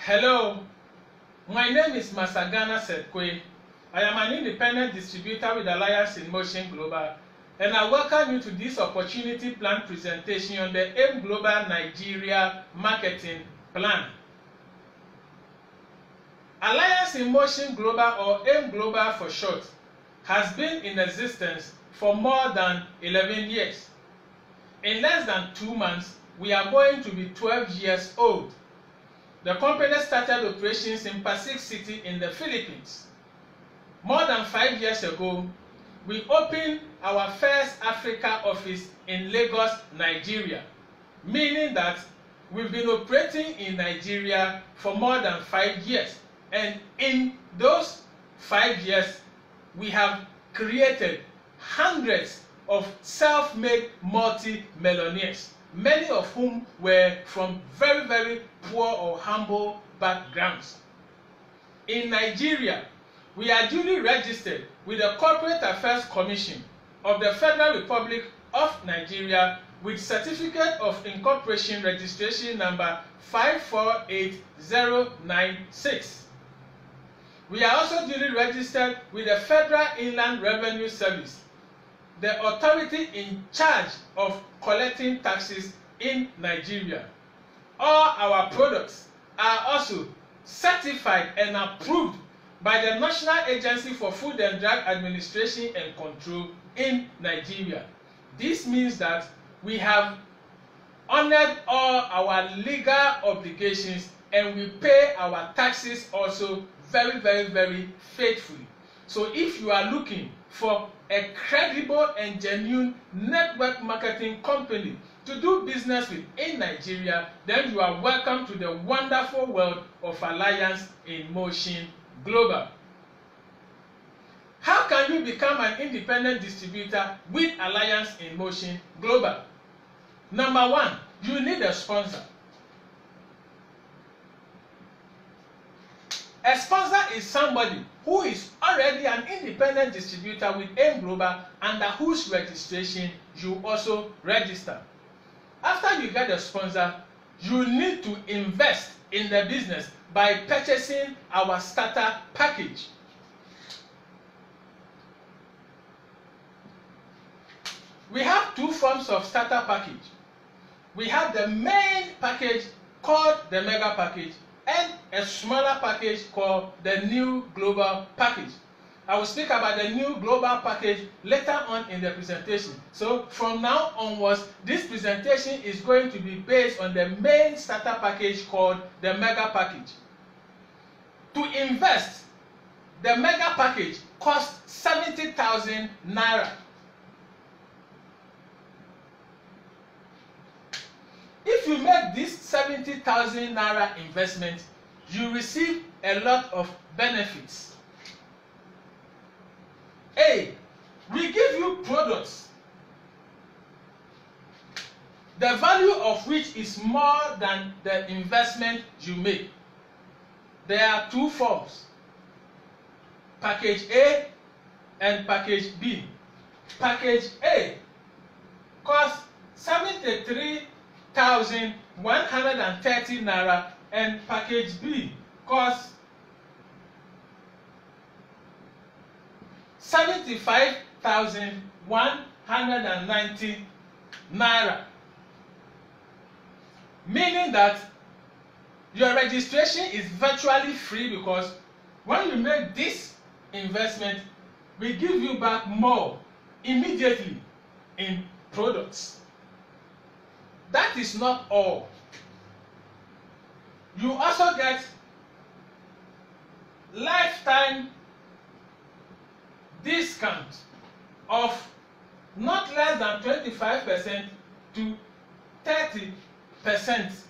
Hello, my name is Masagana Sedkwe. I am an independent distributor with Alliance in Motion Global, and I welcome you to this opportunity plan presentation on the AIM Global Nigeria Marketing Plan. Alliance in Motion Global, or AIM Global for short, has been in existence for more than 11 years. In less than 2 months, we are going to be 12 years old. The company started operations in Pasig City in the Philippines. More than 5 years ago, we opened our first Africa office in Lagos, Nigeria, meaning that we've been operating in Nigeria for more than 5 years. And in those 5 years, we have created hundreds of self-made multi-millionaires, many of whom were from very, very poor or humble backgrounds. In Nigeria, we are duly registered with the Corporate Affairs Commission of the Federal Republic of Nigeria with Certificate of Incorporation Registration number 548096. We are also duly registered with the Federal Inland Revenue Service, the authority in charge of collecting taxes in Nigeria. All our products are also certified and approved by the National Agency for Food and Drug Administration and Control in Nigeria. This means that we have honored all our legal obligations and we pay our taxes also very, very, very faithfully. So if you are looking for a credible and genuine network marketing company to do business with in Nigeria, then you are welcome to the wonderful world of Alliance in Motion Global. How can you become an independent distributor with Alliance in Motion Global? Number one, you need a sponsor. A sponsor is somebody who is already an independent distributor with AIM Global, under whose registration you also register. After you get a sponsor, you need to invest in the business by purchasing our starter package. We have two forms of starter package. We have the main package called the Mega Package and a smaller package called the New Global Package. I will speak about the New Global Package later on in the presentation. So from now onwards, this presentation is going to be based on the main starter package called the Mega Package. To invest, the Mega Package costs 70,000 Naira. If you make this 70,000 Naira investment, you receive a lot of benefits. A, we give you products, the value of which is more than the investment you make. There are two forms, Package A and Package B. Package A costs 73,130 Naira and Package B costs 75,190 Naira. Meaning that your registration is virtually free, because when you make this investment, we give you back more immediately in products. That is not all. You also get lifetime discount of not less than 25% to 30%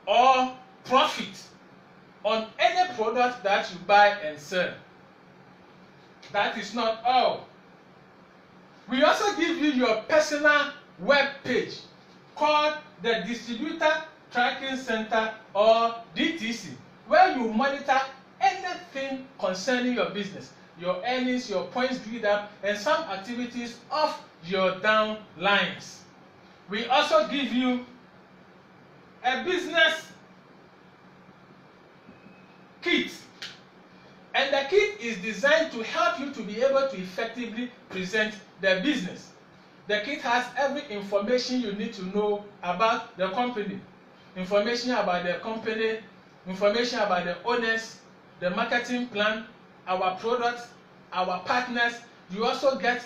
or profit on any product that you buy and sell. That is not all. We also give you your personal web page called the Distributor Tracking Center, or DTC, where you monitor anything concerning your business, your earnings, your points build up, and some activities of your downlines. We also give you a business And the kit is designed to help you to be able to effectively present the business. The kit has every information you need to know about the company. Information about the company, information about the owners, the marketing plan, our products, our partners. You also get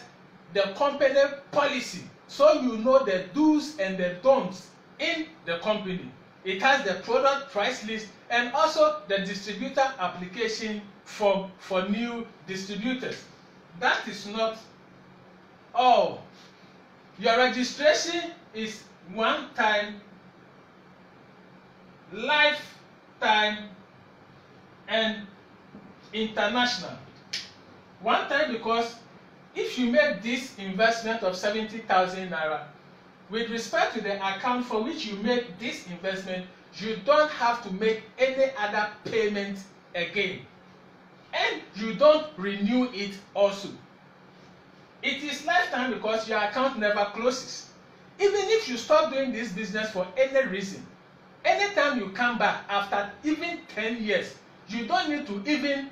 the company policy, so you know the do's and the don'ts in the company. It has the product price list and also the distributor application form for new distributors. That is not all. Your registration is one time, lifetime, and international. One time because if you make this investment of 70,000 naira, with respect to the account for which you make this investment, you don't have to make any other payment again. And you don't renew it also. It is lifetime because your account never closes. Even if you stop doing this business for any reason, anytime you come back after even 10 years, you don't need to even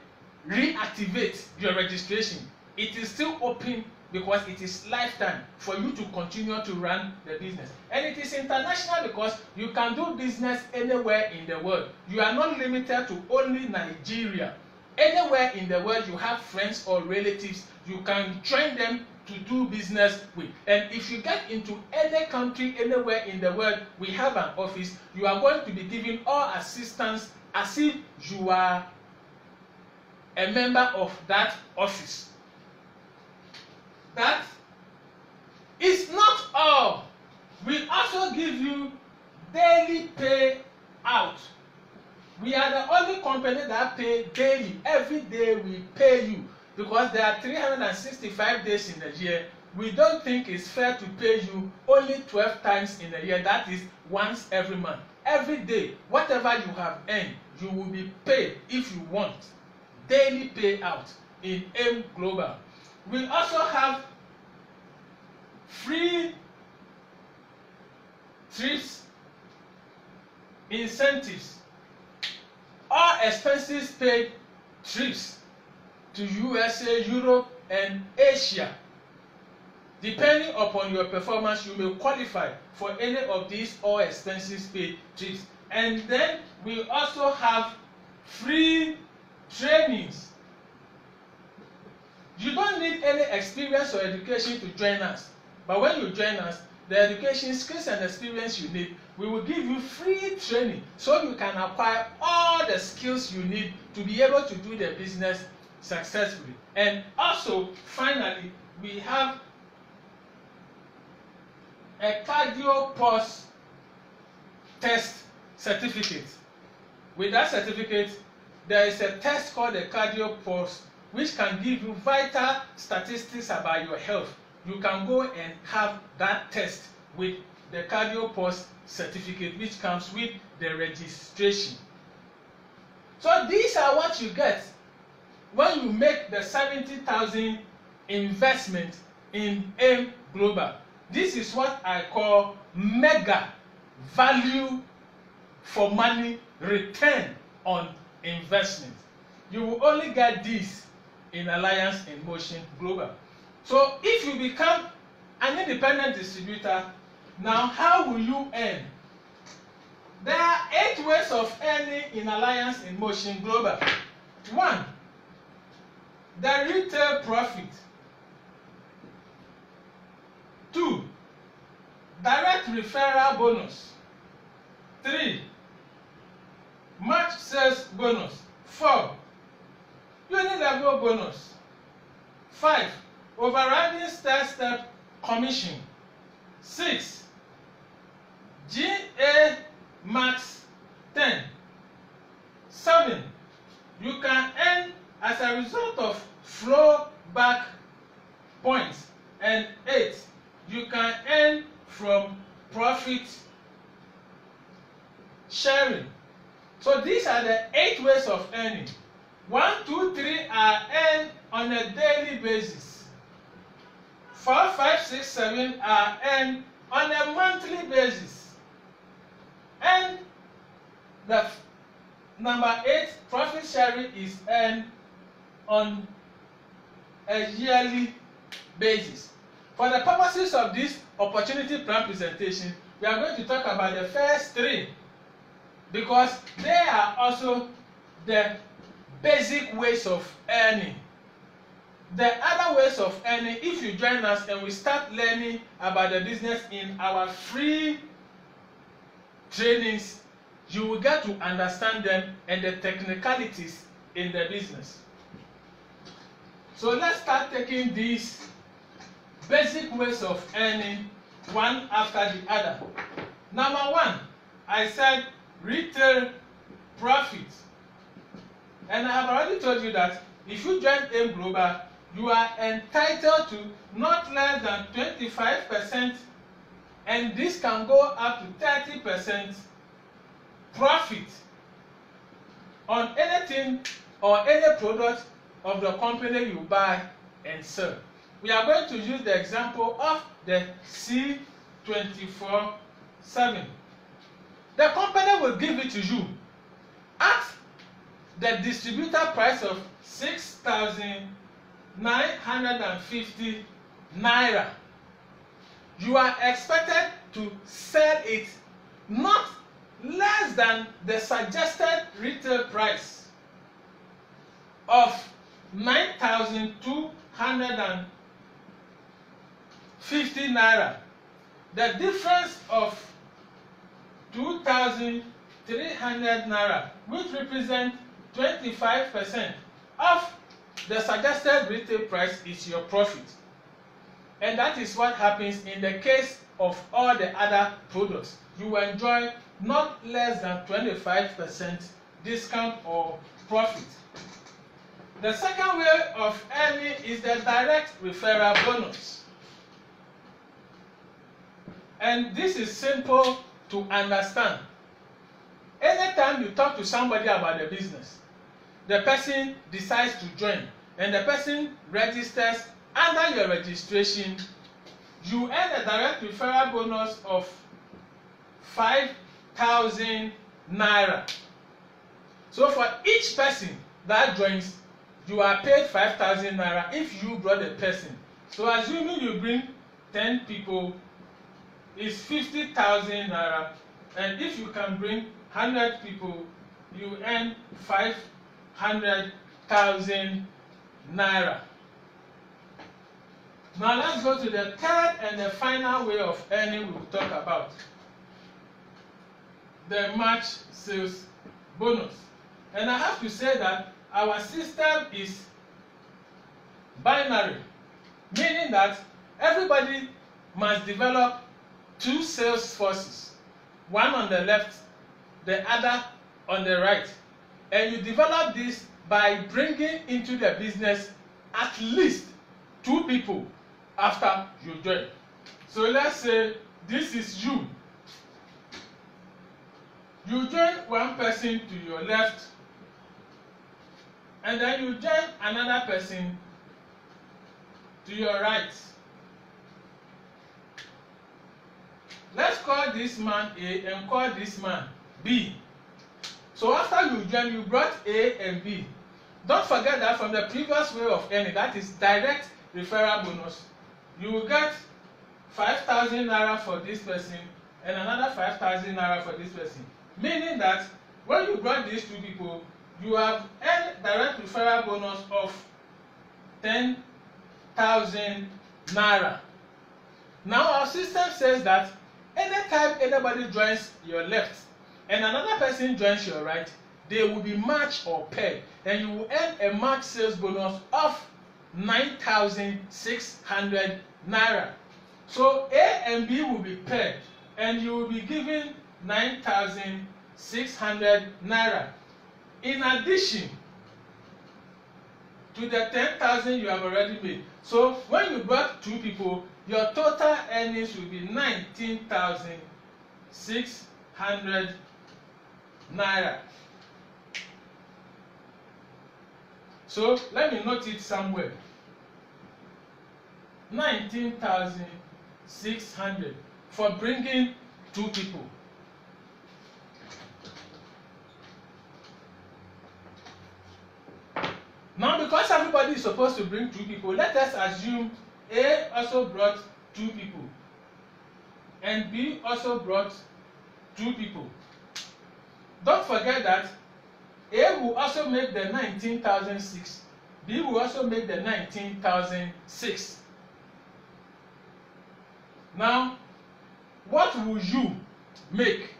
reactivate your registration. It is still open because it is lifetime for you to continue to run the business. And it is international because you can do business anywhere in the world. You are not limited to only Nigeria. Anywhere in the world you have friends or relatives, you can join them to do business with. And if you get into any country, anywhere in the world, we have an office. You are going to be given all assistance as if you are a member of that office. That is not all. We also give you daily pay out. We are the only company that pay daily. Every day we pay you because there are 365 days in a year. We don't think it's fair to pay you only 12 times in a year. That is once every month. Every day, whatever you have earned, you will be paid if you want. Daily payout in AIM Global. We also have free trips, incentives, all expenses paid trips to USA, Europe, and Asia. Depending upon your performance, you may qualify for any of these all expenses paid trips. And then we also have free trainings. You don't need any experience or education to join us. But when you join us, the education, skills, and experience you need, we will give you free training so you can acquire all the skills you need to be able to do the business successfully. And also, finally, we have a cardio pulse test certificate. With that certificate, there is a test called the cardio pulse, which can give you vital statistics about your health. You can go and have that test with the cardio pulse certificate, which comes with the registration. So these are what you get when you make the 70,000 investment in AIM Global. This is what I call mega value for money return on investment. You will only get this in Alliance in Motion Global. So if you become an independent distributor, now how will you earn? There are 8 ways of earning in Alliance in Motion Global. 1, the retail profit. 2, direct referral bonus. 3, match sales bonus. 4, unilevel bonus. 5, overriding step commission. 6, GA Max 10. 7, you can earn as a result of flow back points. And 8, you can earn from profit sharing. So these are the 8 ways of earning. 1, 2, 3 are earned on a daily basis. 4, 5, 6, 7 are earned on a monthly basis. And the number 8, profit sharing, is earned on a yearly basis. For the purposes of this opportunity plan presentation, we are going to talk about the first three because they are also the basic ways of earning. The other ways of earning, if you join us and we start learning about the business in our free trainings, you will get to understand them and the technicalities in the business. So let's start taking these basic ways of earning one after the other. Number one, I said retail profit. And I have already told you that if you join AIM Global, you are entitled to not less than 25%, and this can go up to 30% profit on anything or any product of the company you buy and sell. We are going to use the example of the C24/7. The company will give it to you at the distributor price of 6,950 naira. You are expected to sell it not less than the suggested retail price of 9,250 naira. The difference of 2,300 naira, which represents 25% of the suggested retail price, is your profit. And that is what happens in the case of all the other products. You enjoy not less than 25% discount or profit. The second way of earning is the direct referral bonus. And this is simple to understand. Anytime you talk to somebody about the business, the person decides to join, and the person registers under your registration, you earn a direct referral bonus of 5,000 naira. So for each person that joins, you are paid 5,000 naira if you brought a person. So assuming you bring 10 people, it's 50,000 naira, and if you can bring 100 people, you earn 500,000 naira. Now let's go to the third and the final way of earning we will talk about. The March sales bonus. And I have to say that our system is binary, meaning that everybody must develop two sales forces, one on the left, the other on the right. And you develop this by bringing into the business at least 2 people after you join. So let's say this is you. You join one person to your left, and then you join another person to your right. Let's call this man A and call this man B. So after you join, you brought A and B. Don't forget that from the previous way of earning, that is direct referral bonus, you will get 5,000 naira for this person and another 5,000 naira for this person. Meaning that when you brought these 2 people, you have earned direct referral bonus of 10,000 naira. Now our system says that anytime anybody joins your left and another person joins your right, they will be matched or paired, and you will earn a match sales bonus of 9,600 naira. So A and B will be paired, and you will be given 9,600 naira. In addition to the 10,000 you have already made. So when you brought 2 people, your total earnings will be 19,600 naira. So let me note it somewhere. 19,600 for bringing 2 people. Now, because everybody is supposed to bring 2 people, let us assume A also brought 2 people and B also brought 2 people. Don't forget that A will also make the 19,006. B will also make the 19,006. Now, what will you make?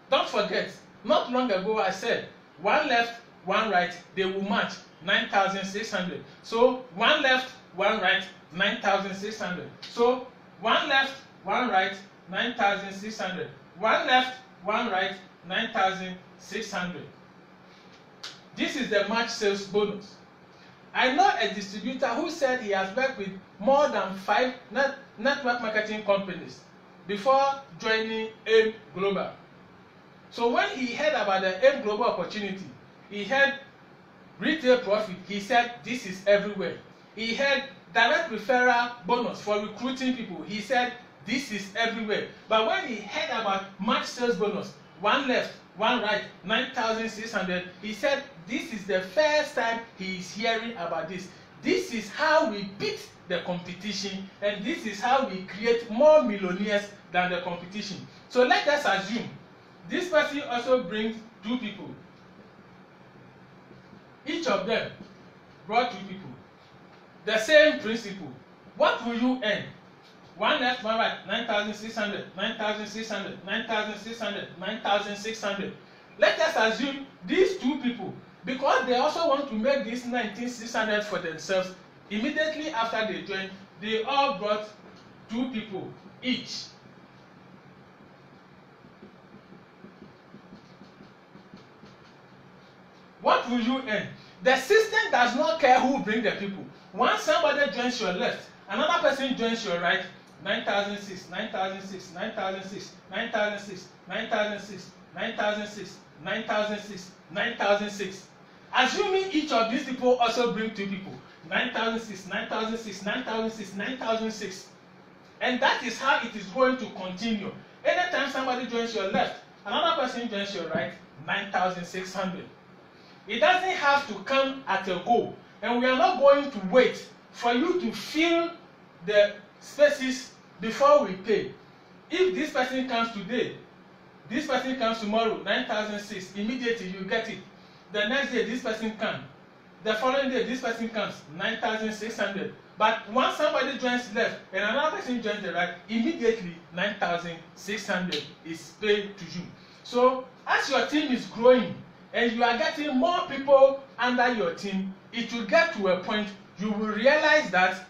Don't forget, not long ago I said, 1 left, 1 right, they will match 9,600. So 1 left, 1 right, 9,600. So 1 left, 1 right, 9,600. 1 left, 1 right, 9,600. This is the match sales bonus. I know a distributor who said he has worked with more than 5 network marketing companies before joining AIM Global. So when he heard about the AIM Global opportunity, he heard retail profit, he said this is everywhere. He heard direct referral bonus for recruiting people, he said this is everywhere. But when he heard about match sales bonus, 1 left, 1 right, 9,600, he said this is the first time he is hearing about this. This is how we beat the competition, and this is how we create more millionaires than the competition. So let us assume this person also brings 2 people. Each of them brought 2 people. The same principle. What will you earn? 1 left, 1 right, 9,600, 9,600, 9,600, 9,600. Let us assume these 2 people, because they also want to make this 19,600 for themselves, immediately after they join, they all brought 2 people each. What will you earn? The system does not care who bring the people. Once somebody joins your left, another person joins your right, 9,006, 9,006, 9,006, 9,006, 9,006, 9,006, 9,006, 9,006. Assuming each of these people also bring 2 people, 9,006, 9,006, 9,006, 9,006. And that is how it is going to continue. Anytime somebody joins your left, another person joins your right, 9,600. It doesn't have to come at a go. And we are not going to wait for you to fill the spaces before we pay. If this person comes today, this person comes tomorrow, 9,006, immediately you get it. The next day, this person comes. The following day, this person comes, 9,600. But once somebody joins left and another person joins the right, immediately 9,600 is paid to you. So as your team is growing and you are getting more people under your team, it will get to a point you will realize that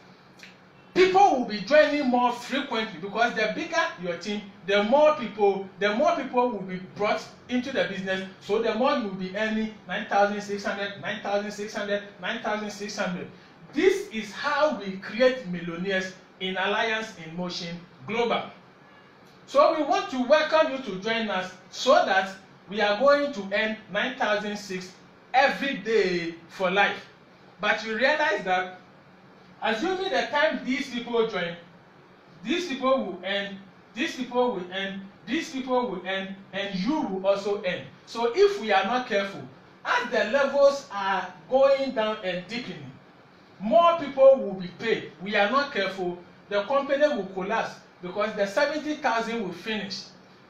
people will be joining more frequently, because the bigger your team, the more people will be brought into the business, so the more you will be earning 9,600, 9,600, 9,600. This is how we create millionaires in Alliance in Motion Global. So we want to welcome you to join us so that we are going to earn 9,006 every day for life. But you realize that assuming the time these people join, these people will earn, these people will earn, these people will earn, and you will also earn. So if we are not careful, as the levels are going down and deepening, more people will be paid. We are not careful, the company will collapse because the 70,000 will finish.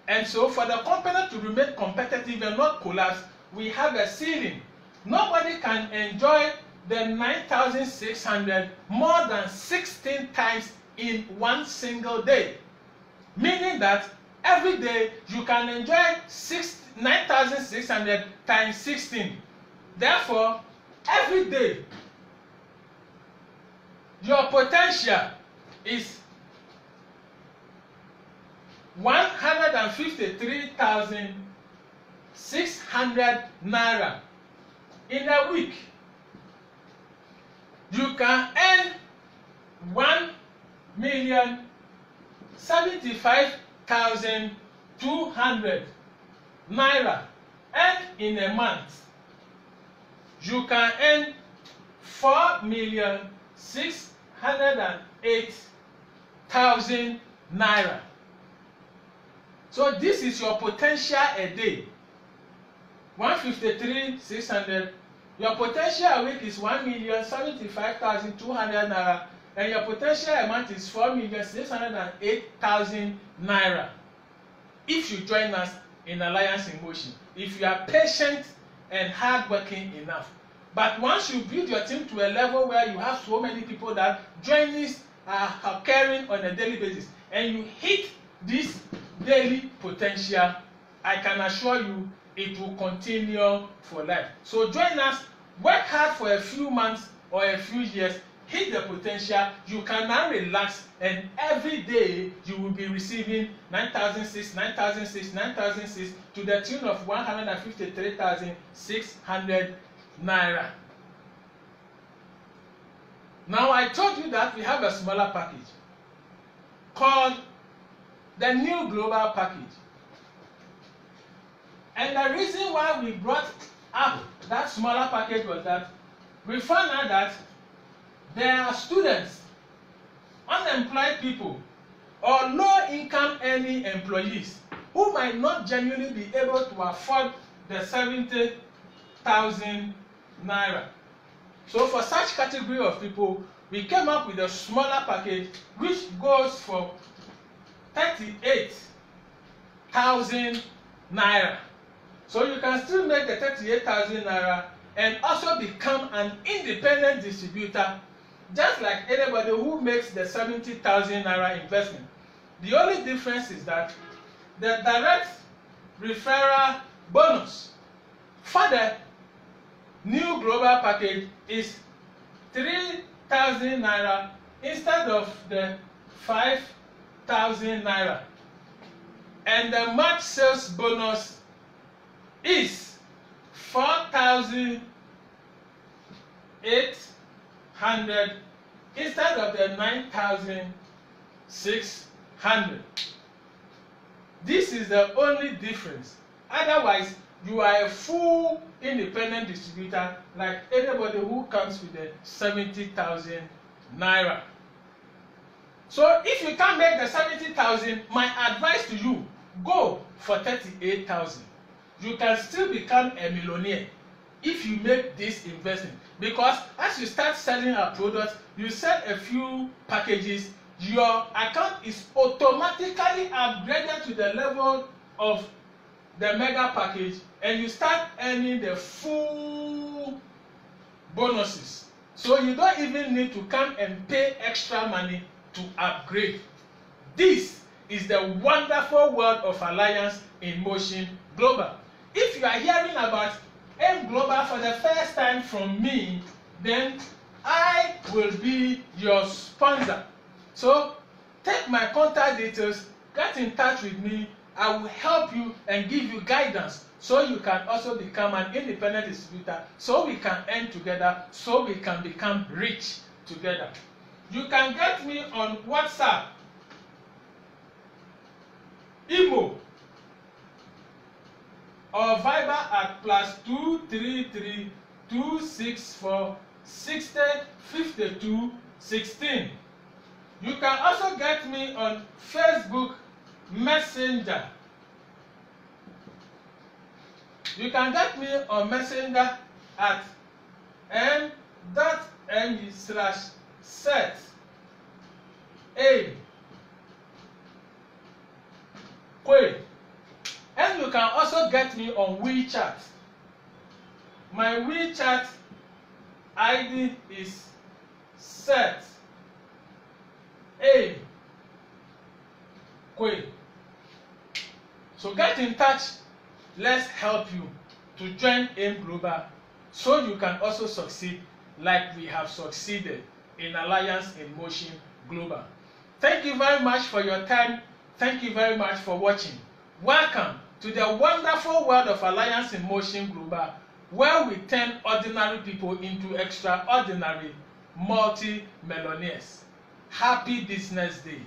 And so for the company to remain competitive and not collapse, we have a ceiling. Nobody can enjoy the 9,600 more than 16 times in one single day. Meaning that every day you can enjoy 9,600 times 16. Therefore, every day your potential is 153,600 naira. In a week, you can earn 1,075,200 naira. And in a month, you can earn 4,608,000 naira. So this is your potential a day. 153,600 Your potential a week is 1,075,200 naira, and your potential amount is 4,608,000 naira. If you join us in Alliance in Motion, if you are patient and hardworking enough. But once you build your team to a level where you have so many people that journeys are occurring on a daily basis, and you hit this daily potential, I can assure you it will continue for life. So join us, work hard for a few months or a few years, hit the potential, you can now relax, and every day you will be receiving 9,006, 9,006, 9,006 to the tune of 153,600 naira. Now I told you that we have a smaller package called the New Global Package. And the reason why we brought up that smaller package was that we found out that there are students, unemployed people, or low-income earning employees who might not genuinely be able to afford the 70,000 naira. So for such category of people, we came up with a smaller package which goes for 38,000 naira. So you can still make the 38,000 naira and also become an independent distributor, just like anybody who makes the 70,000 naira investment. The only difference is that the direct referral bonus for the New Global Package is 3,000 naira instead of the 5,000 naira. And the March sales bonus is 4,800 instead of the 9,600. This is the only difference. Otherwise, you are a full independent distributor like anybody who comes with the 70,000 naira. So if you can't make the 70,000, my advice to you, go for 38,000. You can still become a millionaire if you make this investment, because as you start selling a product, you sell a few packages, your account is automatically upgraded to the level of the mega package, and you start earning the full bonuses. So you don't even need to come and pay extra money to upgrade. This is the wonderful world of Alliance in Motion Global. If you are hearing about M Global for the first time from me, then I will be your sponsor. So take my contact details, get in touch with me. I will help you and give you guidance so you can also become an independent distributor, so we can earn together, so we can become rich together. You can get me on WhatsApp, Imo, or Viber at +233 264 60 52 16. You can also get me on Facebook Messenger. You can get me on Messenger at m.me/set Kwe. And you can also get me on WeChat. My WeChat ID is set Kwe. So get in touch. Let's help you to join M Global so you can also succeed like we have succeeded in Alliance in Motion Global. Thank you very much for your time. Thank you very much for watching. Welcome to the wonderful world of Alliance in Motion Global, where we turn ordinary people into extraordinary multi-millionaires. Happy Business Day.